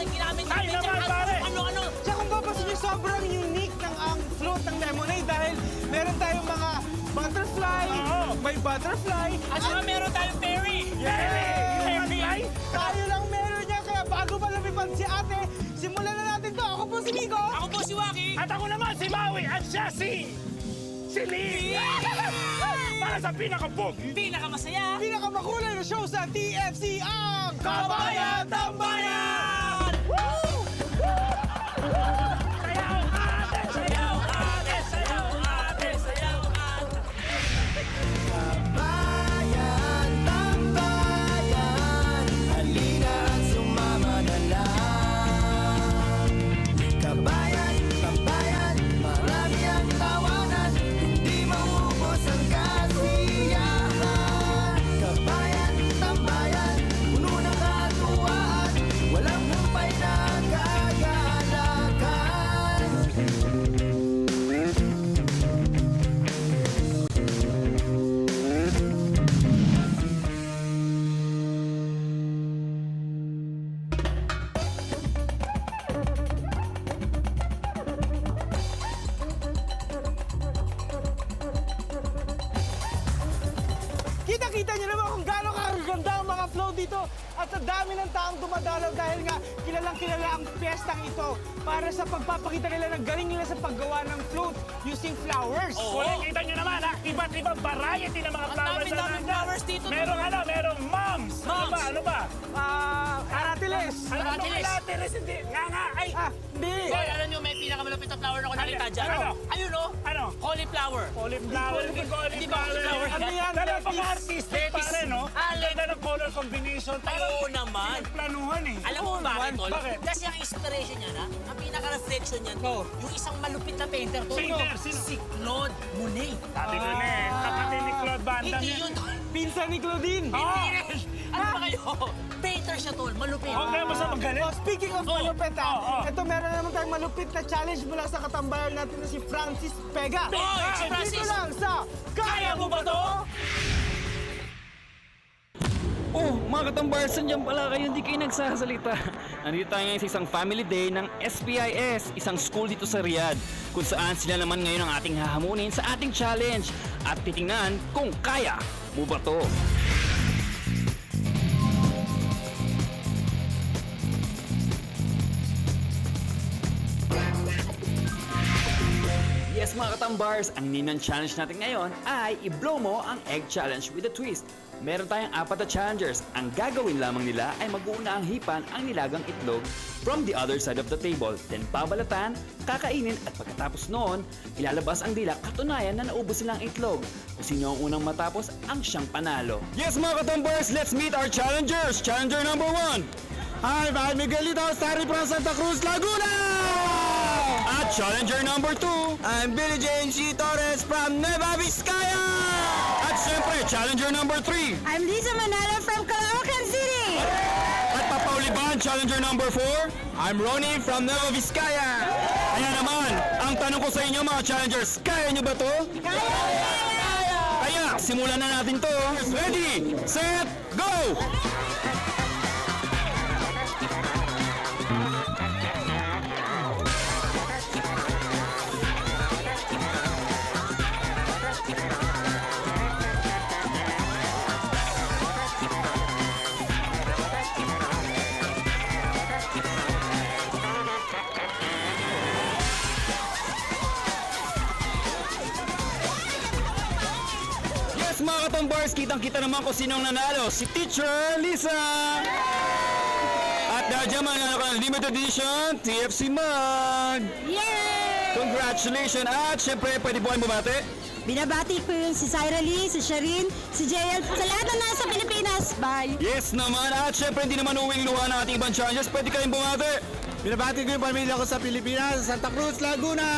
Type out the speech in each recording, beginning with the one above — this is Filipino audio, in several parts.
sa ginamit Ay, natin. naman, pare! Ano? Siya kung papasin niyo, sobrang unique ng ang float ng lemonade dahil meron tayong mga butterfly, Oo. may butterfly, At saka meron tayong Perry. Perry! tayo lang meron niya. Kaya bago pa lumipad si ate, simulan na natin to. Ako po si Nico. Ako po si Waki. At ako naman si Maui at siya si Lee! Para sa pinaka-pogi! Pinakamasaya. Pinakamakulay na show sa TFC ang Kabayan Tambayan! Sayaw ate! Sayaw ate! Sayaw ate! Sayaw ate! Bayan, tambayan, halina at sumama na lang. Kabayan, tambayan, marami ang tawanan, hindi maubos ang kasiyahan. Kabayan, tambayan, puno ng katuwaan, walang humpay na kagalakan. Kita-kita niyo naman kung gaano kaganda ang mga flow dito at sa dami ng taong dumadalaw dahil nga kilalang kilala ang piyestang ito para sa pagpapakita nila ng galing nila sa paggawa ng float using flowers. Oo. Kung kita nyo naman ha, iba't ibang variety ng mga Ang flowers na dami-daming flowers dito. Merong moms! Ano ba? Aratiles. Aratiles. Aratiles, hindi. Nga, ay! Hindi. Hoy, alam nyo, may pinakamalapit na flower na ako nakita dyan. Ano? Ayun o. Ano? Cauliflower. Cauliflower, hindi Hindi ba cauliflower? Ano yan? Pero Lettuce. pang-artistic pa rin, no? Ah, Ang ganda ng color combination. Oo naman. Planuhan eh. Alam mo kung bakit, Tol? Bakit? Kasi ang inspiration niya na, ang pinaka-reflection niya, Oh. yung isang malupit na painter, Tol. Painter? Sino? Si Claude Monet. Sabi ko na eh, kapatid ni Claude Van Damme Hindi yan. yun, Tol. Pinsan ni Claudine. Hindi rin. Ano ba kayo? Painter siya, Tol. Malupit. Oh, kaya mo sa magaling? Oh, speaking of Oh. malupit Oh. ito meron naman tayong malupit na challenge mula sa katambayan natin na si Francis Pega. Oy, si Dito Francis. lang sa Kaya Mo Ba To? Oh, mga katambayers, dyan pala kayo, hindi kayo nagsasalita. Nandito tayo ngayon sa isang family day ng SPIS, isang school dito sa Riyadh, kung saan sila naman ngayon ang ating hahamunin sa ating challenge at titingnan kung kaya mo ba to. Yes mga katambars, ang ninang challenge natin ngayon ay i-blow mo ang egg challenge with a twist. Meron tayong 4 na challengers. Ang gagawin lamang nila ay mag-uuna ang hipan ang nilagang itlog from the other side of the table. Then babalatan, kakainin at pagkatapos noon, ilalabas ang dila katunayan na naubos silang itlog. Kung sino ang unang matapos, ang siyang panalo. Yes mga katambars, let's meet our challengers. Challenger number 1. Hi, I'm Miguelito, Starry from Santa Cruz, Laguna! At challenger number 2. I'm Billy Jane C. Torres from Nueva Vizcaya! At syempre, challenger number 3. I'm Lisa Manalo from Caloocan City. At papauliban, challenger number 4. I'm Ronnie from Nueva Vizcaya! Kaya naman, ang tanong ko sa inyo mga challengers, kaya nyo ba to? Kaya, simulan na natin to. Ready, set, go! Yes mga katambars, kitang-kita naman kung sinong nanalo. Si Teacher Lisa! At dahil dyan manalo ka ng limited edition, TFC Mug! Yay! Congratulations! At syempre, pwede po kayo bumati? Binabati ko yun si Syra Lee, si Sherin, si JL, sa lahat na nasa Pilipinas. Bye! Yes naman! At syempre, hindi naman uwing luha ng ating ibang challenges, pwede kayong bumati! Binabati ko yung pamilya ko sa Pilipinas, Santa Cruz, Laguna!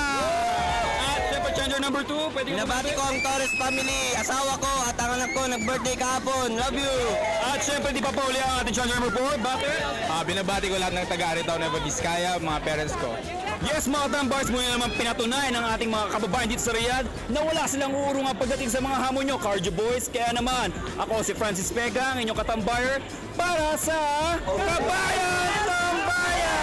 At syempre, challenger number 2, pwede kayong Binabati ko ang Torres family, asawa ko at ang anak ko nag-birthday kahapon. Love you! At syempre, di pa pauli ang ating challenger number 4, bakit? Binabati ko lahat ng taga-Aritaw, Nueva Vizcaya, mga parents ko. Yes mga tambars, muna naman pinatunayan ng ating mga kababayan dito sa Riyadh na wala silang uurungan pagdating sa mga hamon nyo, Cardio Boys. Kaya naman, ako si Francis Pega, ang inyong katambayer para sa Kabayan Tambayan!